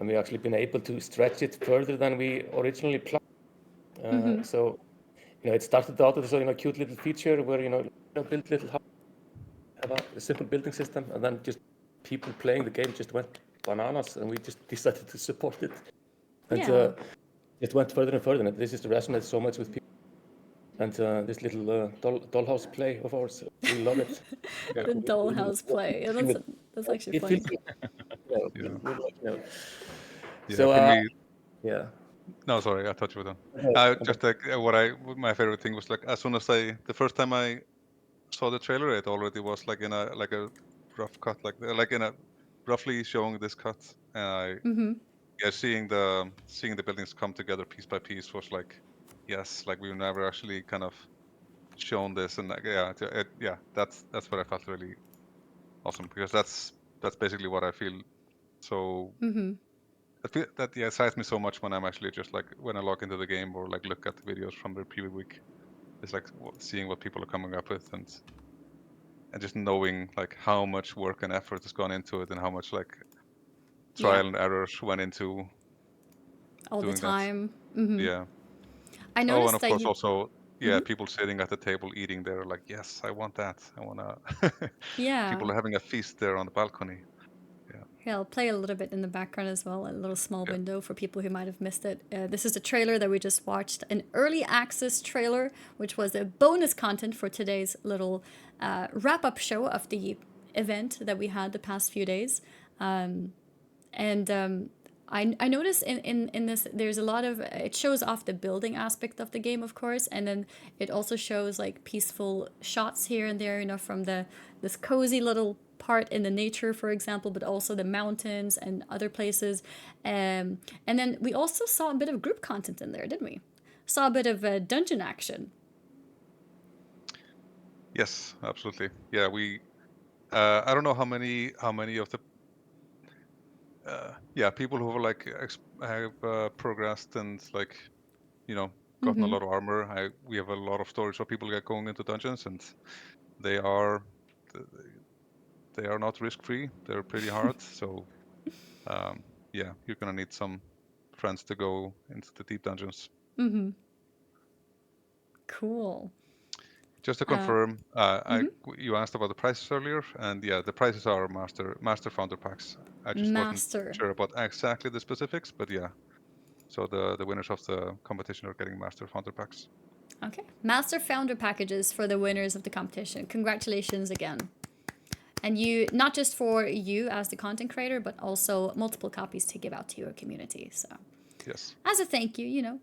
we've actually been able to stretch it further than we originally planned. So, it started out as a cute little feature where build little house, have a simple building system, and then just people playing the game just went bananas, and we just decided to support it. And it went further and further, and this just resonates so much with people. And this little dollhouse play of ours, we love it. The dollhouse play. Yeah, that's actually funny. Yeah, for me. Yeah. No, sorry, I thought you were done. Just like my favorite thing was like as soon as the first time I saw the trailer, it already was like in a rough cut, like in a roughly showing this cut, and seeing the buildings come together piece by piece was like, yes, like we've never actually kind of shown this, and that's what I felt really awesome because that's basically what I feel. So that excites me so much when I'm actually just like when I log into the game or like look at the videos from the preview week. It's like seeing what people are coming up with and just knowing like how much work and effort has gone into it and how much like trial and errors went into all doing the time. Yeah. I noticed and of that course also people sitting at the table eating there like, yes, I want that. I want to. People are having a feast there on the balcony. Yeah, I'll play a little bit in the background as well, a little small window for people who might have missed it. This is the trailer that we just watched, an early access trailer, which was a bonus content for today's little wrap-up show of the event that we had the past few days. I noticed in this, there's a lot of, it shows off the building aspect of the game, of course, and then it also shows like peaceful shots here and there, from this cozy little part in the nature, for example, but also the mountains and other places. And then we also saw a bit of group content in there, didn't we? Saw a bit of dungeon action. Yes, absolutely. Yeah, we. I don't know how many of the people who have progressed and like gotten a lot of armor. We have a lot of stories of people going into dungeons, and they are not risk free. They're pretty hard. So you're gonna need some friends to go into the deep dungeons. Cool. Just to confirm, you asked about the prices earlier, and the prices are master founder packs. I just wasn't sure about exactly the specifics, but yeah. So the winners of the competition are getting master founder packs. Okay, master founder packages for the winners of the competition. Congratulations again. And not just for you as the content creator, but also multiple copies to give out to your community. So yes, as a thank you,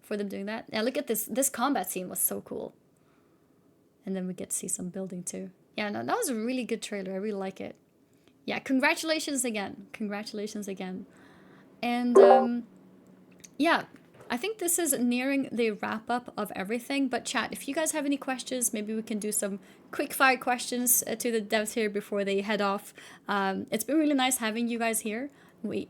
for them doing that. Now look at this. This combat scene was so cool. And then we get to see some building too. Yeah, no, that was a really good trailer. I really like it. Yeah, congratulations again. Congratulations again. And I think this is nearing the wrap up of everything. But chat, if you guys have any questions, maybe we can do some quick fire questions to the devs here before they head off. It's been really nice having you guys here.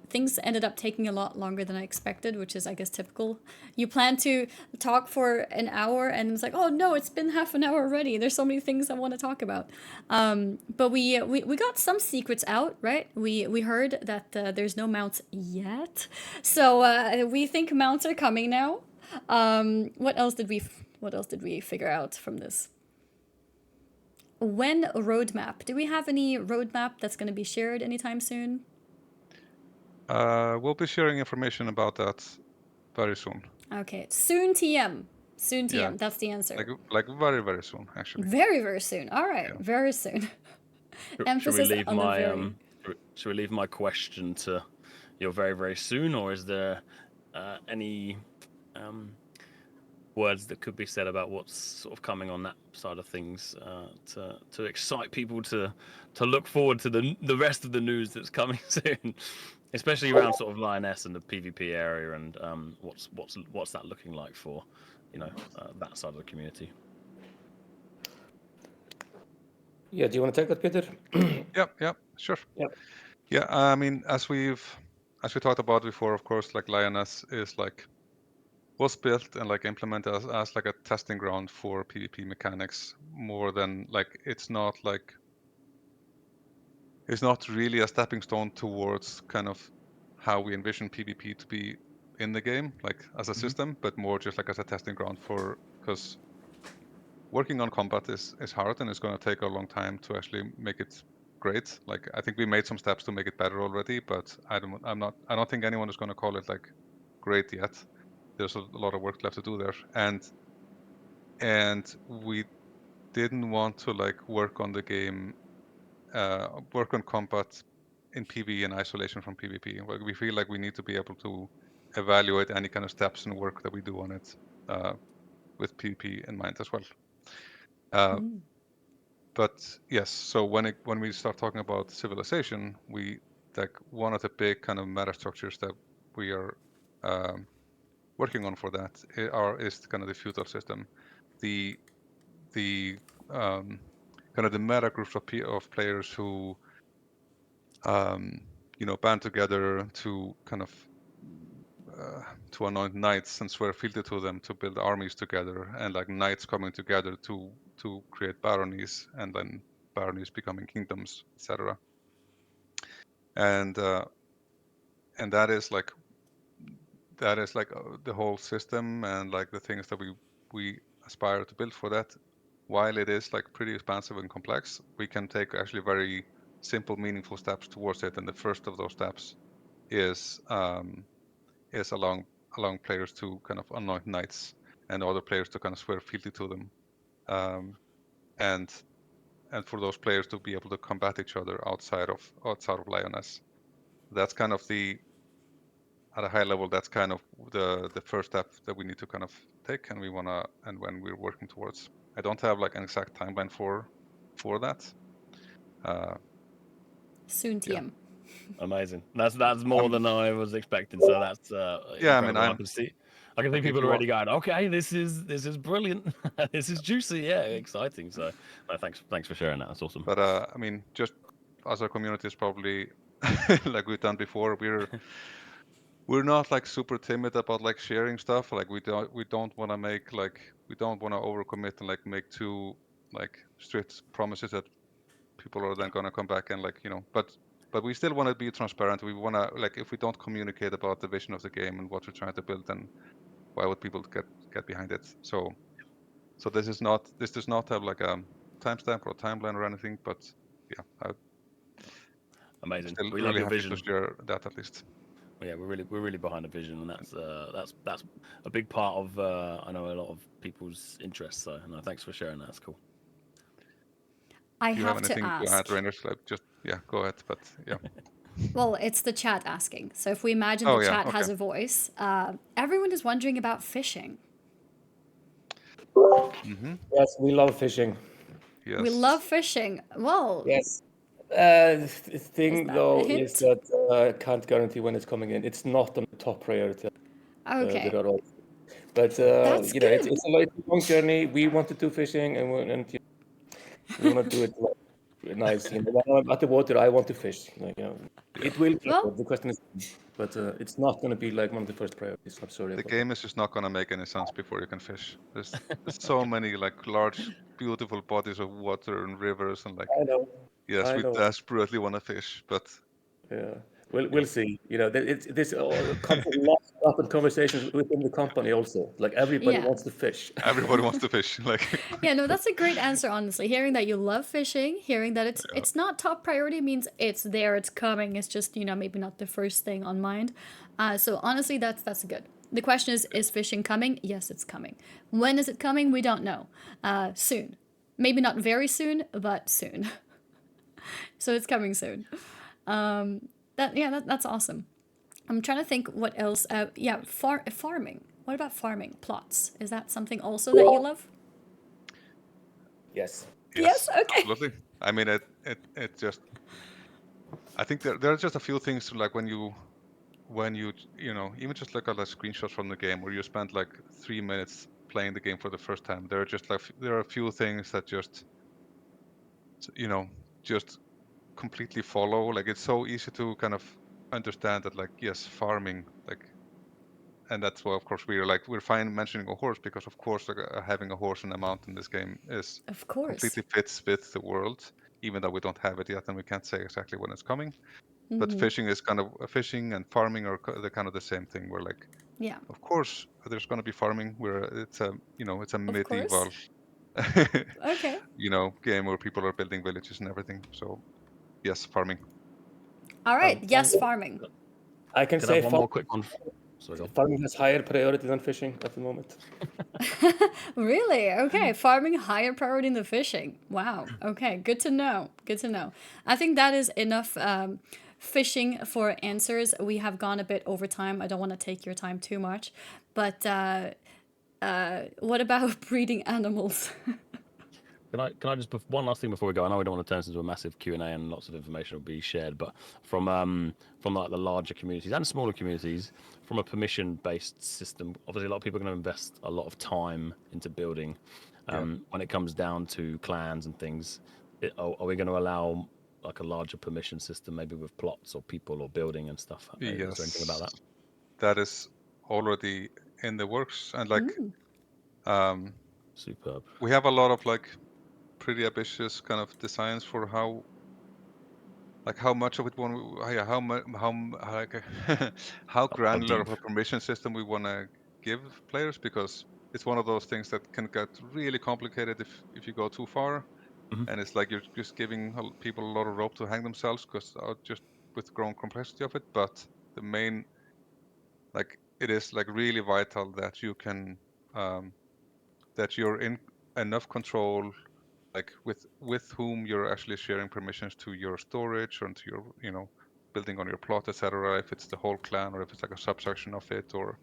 Things ended up taking a lot longer than I expected, which is, I guess, typical. You plan to talk for an hour, and it's like, oh no, it's been half an hour already. There's so many things I want to talk about. But we got some secrets out, right? We heard that there's no mounts yet, so we think mounts are coming now. What else did we figure out from this? When roadmap? Do we have any roadmap that's going to be shared anytime soon? We'll be sharing information about that very soon. Okay, soon TM. Soon TM, Yeah. that's the answer. Like very, very soon, actually. Very, very soon. All right, Yeah. very soon. Should we Emphasis leave on the my very. should we leave my question to your very, very soon, or is there any words that could be said about what's sort of coming on that side of things to excite people to look forward to the rest of the news that's coming soon, especially around sort of Lioness and the PvP area, and what's that looking like for that side of the community? Yeah, do you want to take that, Peter? Yeah, sure. Yep. Yeah, I mean, as we talked about before, of course, like Lioness was built and like implemented as like a testing ground for PvP mechanics more than like it's not really a stepping stone towards kind of how we envision PvP to be in the game, like as a system, but more just like as a testing ground because working on combat is hard and it's going to take a long time to actually make it great. Like I think we made some steps to make it better already, but I don't think anyone is going to call it like great yet. There's a lot of work left to do there, and we didn't want to like work on the game, work on combat in PvE in isolation from PvP. Like we feel like we need to be able to evaluate any kind of steps and work that we do on it with PvP in mind as well. But yes, so when we start talking about civilization, we like one of the big kind of meta structures that we are working on for that is kind of the feudal system, the kind of the meta groups of players who band together to kind of to anoint knights and swear fealty to them to build armies together, and like knights coming together to create baronies, and then baronies becoming kingdoms, etc. And that is like the whole system and like the things that we aspire to build for that. While it is like pretty expansive and complex, we can take actually very simple, meaningful steps towards it. And the first of those steps is allowing players to kind of anoint knights and other players to kind of swear fealty to them, and for those players to be able to combat each other outside of Lioness. That's kind of at a high level, that's kind of the first step that we need to kind of take, and when we're working towards. I don't have like an exact timeline for that. Soon TM. Yeah. Amazing. That's more than I was expecting. So that's yeah. I mean, I can see people already going, okay, this is brilliant. This is juicy. Yeah, exciting. So thanks for sharing that. That's awesome. But I mean, just as our community is probably like we've done before, we're not like super timid about like sharing stuff. Like we don't want to overcommit and like make too like strict promises that people are then going to come back and like but we still want to be transparent. We want to like, if we don't communicate about the vision of the game and what we're trying to build, then why would people get behind it? So this does not have like a timestamp or a timeline or anything, but yeah, amazing. Still We really love your happy vision. to share that at least. Yeah, we're really behind the vision, and that's a big part of I know a lot of people's interests. So no, thanks for sharing that. That's cool. I Do you have have anything to ask. to add, Rainers? Like just go ahead. But yeah. Well, it's the chat asking. So if we imagine the chat has a voice, everyone is wondering about fishing. Mm-hmm. Yes, we love fishing. Yes. We love fishing. Well, Yes. The thing that though a hint? is that I can't guarantee when it's coming in. It's not on the top priority. Okay. There are all, but That's you know, good. it's a long journey. We want to do fishing, and we want to do it nice. You know, when I'm at the water, I want to fish. Like, you know, Yeah. it will get Well, there. The question is, but it's not going to be like one of the first priorities. I'm sorry The about that. game is just not gonna make any sense before you can fish. There's so many like large, beautiful bodies of water and rivers and like I know, yes, I we know. desperately want to fish, but Yeah, we'll yeah, we'll see. You know, it's this all comes a lot up in conversations within the company also. Like everybody yeah. wants to fish. everybody wants to fish. Like Yeah, no, that's a great answer, honestly. Hearing that you love fishing, hearing that yeah, it's not top priority means it's there, it's coming. It's just, maybe not the first thing on mind. So honestly, that's good. The question is fishing coming? Yes, it's coming. When is it coming? We don't know. Soon. Maybe not very soon, but soon. So it's coming soon. That's awesome. I'm trying to think what else. Yeah, farming. What about farming plots? Is that something also that you love? Yes. Yes. yes, Okay. absolutely. I mean, it just I think there are just a few things to like when you even just look at the screenshots from the game where you spend like 3 minutes playing the game for the first time. There are just like there are a few things that just you know just completely follow. Like it's so easy to kind of understand that like yes, farming like and that's why of course we're fine mentioning a horse because of course like having a horse and a mount in this game is Of course. completely fits with the world, even though we don't have it yet and we can't say exactly when it's coming. But Mm-hmm. fishing is kind of fishing and farming are the kind of the same thing. We're like, Yeah. of course, there's going to be farming. Where it's a Of course. medieval, Okay. game where people are building villages and everything. So yes, farming. All right. Um, Yes, farming. I can Can I say have one more quick one? Sorry, go on. farming has higher priority than fishing at the moment. Really? Okay. Farming higher priority than fishing. Wow. Okay. Good to know. Good to know. I think that is enough fishing for answers. We have gone a bit over time. I don't want to take your time too much. But what about breeding animals? Can I just one last thing before we go? I know we don't want to turn this into a massive Q and A and lots of information will be shared, but from like the larger communities and smaller communities, from a permission based system, obviously a lot of people are going to invest a lot of time into building. Yeah. When it comes down to clans and things, are we going to allow like a larger permission system, maybe with plots or people or building and stuff? Is there anything about Yes, that? that is already in the works, and like Mm, um, Superb. we have a lot of like pretty ambitious kind of designs for how much of it want yeah, how much like how How granular of deep? a permission system we want to give players, because it's one of those things that can get really complicated if you go too far, Hmm. and it's like you're just giving people a lot of rope to hang themselves because just with growing complexity of it. But the main like it is like really vital that you can that you're in enough control, like with whom you're actually sharing permissions to your storage or to your building on your plot, etc. If it's the whole clan or if it's like a subsection of it, or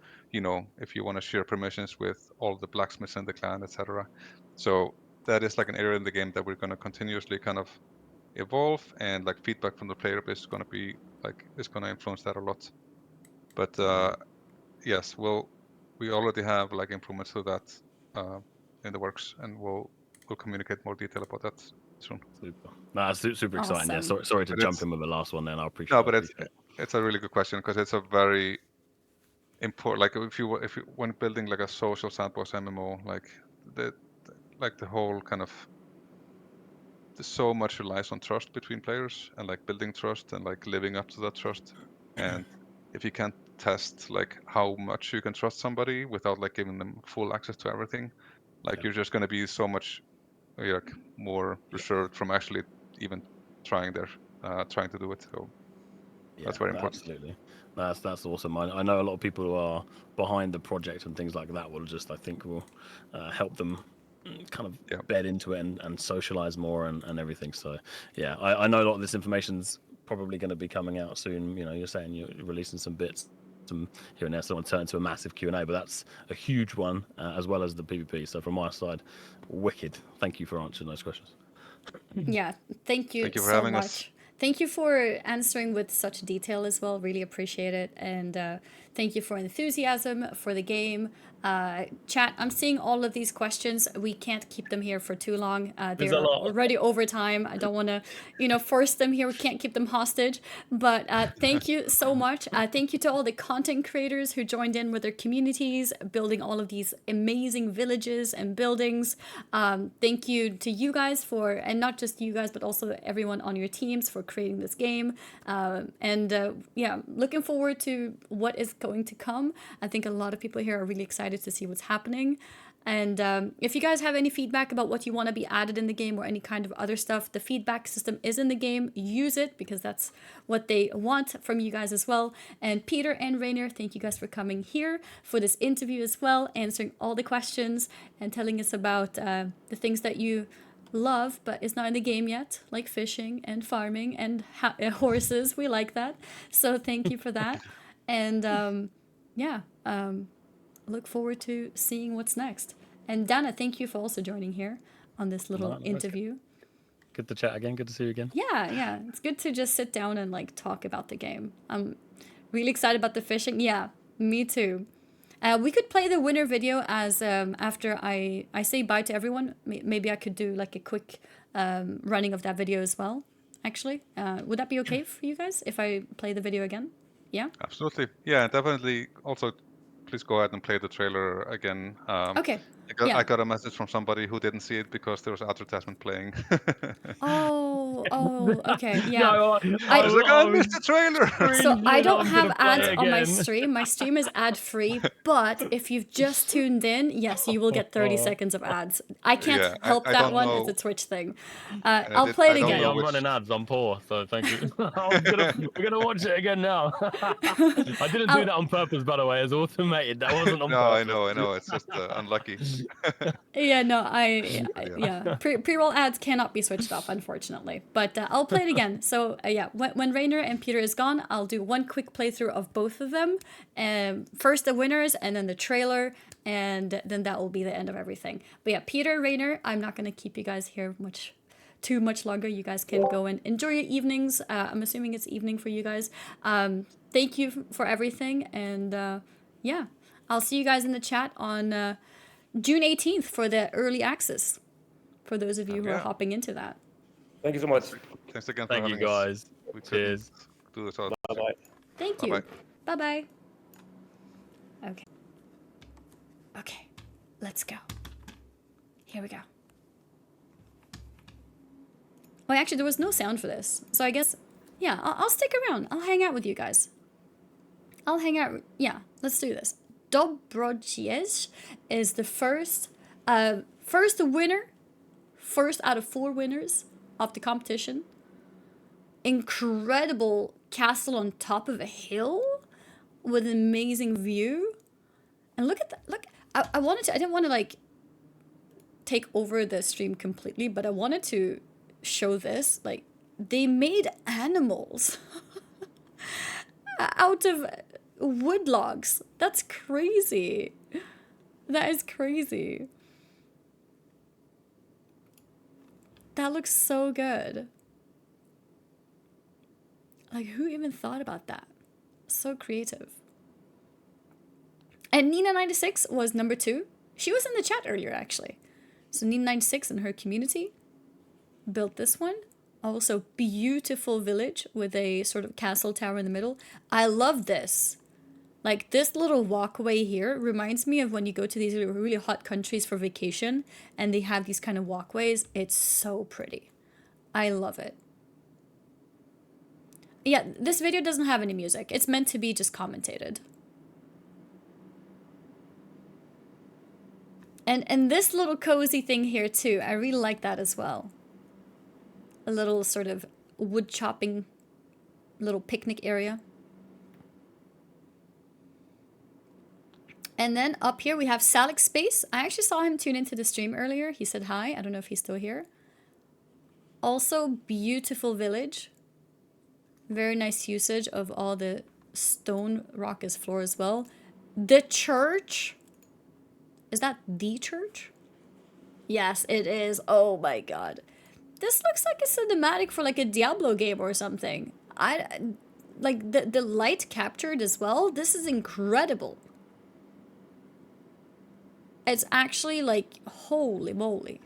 if you want to share permissions with all the blacksmiths in the clan, etc. So that is like an area in the game that we're going to continuously kind of evolve, and like feedback from the player base is going to be like is going to influence that a lot. But yes, we already have like improvements to that uh, in the works, and we'll communicate more detail about that soon. Super. No, super exciting. Yeah. awesome. Sorry to But jump it's in with the last one. Then no, I but appreciate it. it's a really good question because it's a very important. Like if you when building like a social sandbox MMO, like the the whole kind of so much relies on trust between players and like building trust and like living up to that trust. And if you can't test like how much you can trust somebody without like giving them full access to everything, like Yeah. you're just going to be so much like more reserved from actually even trying trying to do it. So that's Yeah, very no, important. absolutely. That's awesome. I know a lot of people who are behind the project and things like that will just, I think, will help them kind of Yeah. bed into it and socialize more and everything. So, yeah, I know a lot of this information's probably going to be coming out soon. You're saying you're releasing some bits, some here and there, so I want to turn into a massive Q&A, but that's a huge one as well as the PvP. So from my side, wicked. Thank you for answering those questions. Yeah. Thank you Thank you for so having us. much. Thank you for answering with such detail as well. Really appreciate it. And thank you for enthusiasm for the game. Chat, I'm seeing all of these questions. We can't keep them here for too long. There's They're a lot. already over time. I don't want to, force them here. We can't keep them hostage. But thank you so much. Thank you to all the content creators who joined in with their communities, building all of these amazing villages and buildings. Thank you to you guys and not just you guys, but also everyone on your teams for creating this game. Yeah, looking forward to what is going to come. I think a lot of people here are really excited to see what's happening. And if you guys have any feedback about what you want to be added in the game or any kind of other stuff, the feedback system is in the game. Use it because that's what they want from you guys as well. And Peter and Rainer, thank you guys for coming here for this interview as well, answering all the questions and telling us about the things that you love but is not in the game yet, like fishing and farming and horses. We like that. So thank you for that. And look forward to seeing what's next. And Dana, thank you for also joining here on this little interview. Good to chat again. Good to see you again. Yeah. It's good to just sit down and like talk about the game. I'm really excited about the fishing. Yeah, me too. We could play the winner video as after I say bye to everyone. Maybe I could do like a quick running of that video as well. Actually, would that be okay for you guys if I play the video again? Yeah. Absolutely. Yeah, definitely. Also, please go ahead and play the trailer again. Okay. I got a message from somebody who didn't see it because there was advertisement playing. Okay, yeah. No, I was like, I missed the trailer. So I don't I'm have gonna play ads on my again. stream. My stream is ad free, but if you've just tuned in, yes, you will get 30 seconds of ads. I can't Yeah, help I that don't one. know. It's a Twitch thing. I'll play it I don't again. know I'm which- running ads. I'm poor, so thank you. We're gonna watch it again now. I didn't do that on purpose, by the way. It's automated. That wasn't on No, purpose. I know. It's just unlucky. Yeah, no, Yeah. pre-roll ads cannot be switched off, unfortunately. But I'll play it again. So when Rainer and Peter is gone, I'll do one quick playthrough of both of them. First the winners, and then the trailer, and then that will be the end of everything. But yeah, Peter, Rainer, I'm not gonna keep you guys here too much longer. You guys can go and enjoy your evenings. I'm assuming it's evening for you guys. Thank you for everything, and yeah, I'll see you guys in the chat on June 18th for the early access, for those of you who are hopping into that. Thank you so much. Thanks again for Thank you, having us. guys. We couldn't Cheers. do this all. Bye-bye. Thank you. Bye-bye. Bye-bye. Okay, let's go. Here we go. Oh, actually, there was no sound for this. So I guess, yeah, I'll stick around. I'll hang out with you guys. I'll hang out. Yeah, let's do this. Dobrodziej is the first winner, first out of 4 winners of the competition. Incredible castle on top of a hill with an amazing view. And look at that. Look, I didn't want to like take over the stream completely, but I wanted to show this. Like, they made animals out of wood logs. That's crazy. That is crazy. That looks so good. Like, who even thought about that? So creative. And Nina96 was number 2. She was in the chat earlier, actually. So Nina96 and her community built this one. Also, beautiful village with a sort of castle tower in the middle. I love this. Like, this little walkway here reminds me of when you go to these really hot countries for vacation and they have these kind of walkways. It's so pretty. I love it. Yeah, this video doesn't have any music. It's meant to be just commentated. And this little cozy thing here too, I really like that as well. A little sort of wood chopping little picnic area. And then up here we have Salic Space. I actually saw him tune into the stream earlier. He said hi. I don't know if he's still here. Also, beautiful village. Very nice usage of all the stone rock as floor as well. The church. Is that the church? Yes, it is. Oh my god. this looks like a cinematic for like a Diablo game or something. Like the light captured as well. This is incredible. It's actually like, holy moly.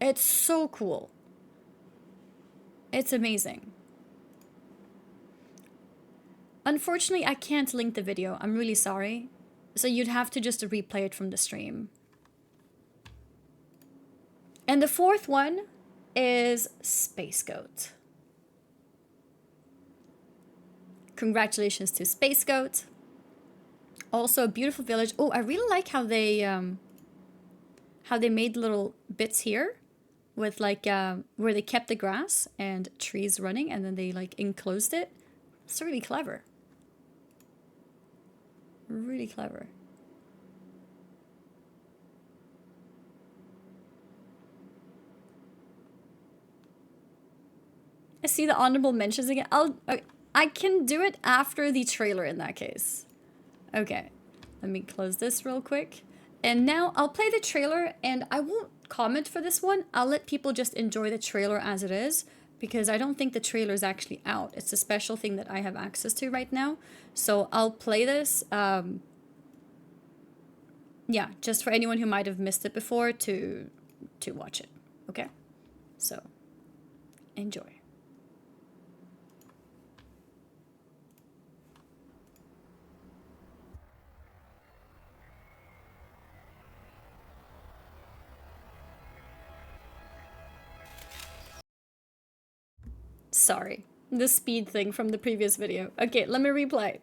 It's so cool. It's amazing. Unfortunately, I can't link the video. I'm really sorry. So you'd have to just replay it from the stream. And the fourth one is Space Goat. Congratulations to Space Goat. Also a beautiful village. Oh, I really like how they made little bits here with like where they kept the grass and trees running, and then they like enclosed it. It's really clever. Really clever. I see the honorable mentions again. I can do it after the trailer in that case. Okay, let me close this real quick. And now I'll play the trailer, and I won't comment for this one. I'll let people just enjoy the trailer as it is, because I don't think the trailer is actually out. It's a special thing that I have access to right now. So I'll play this, yeah, just for anyone who might have missed it before to watch it. Okay, so enjoy. Sorry, the speed thing from the previous video. Okay, let me replay.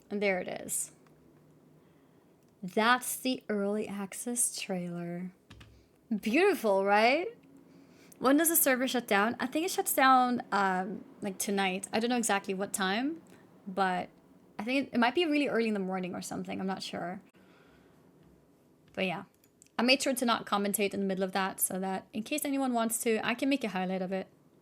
And there it is. That's the early access trailer. Beautiful, right? When does the server shut down? I think it shuts down like tonight. I don't know exactly what time, but I think it might be really early in the morning or something. I'm not sure. But yeah, I made sure to not commentate in the middle of that so that in case anyone wants to, I can make a highlight of it.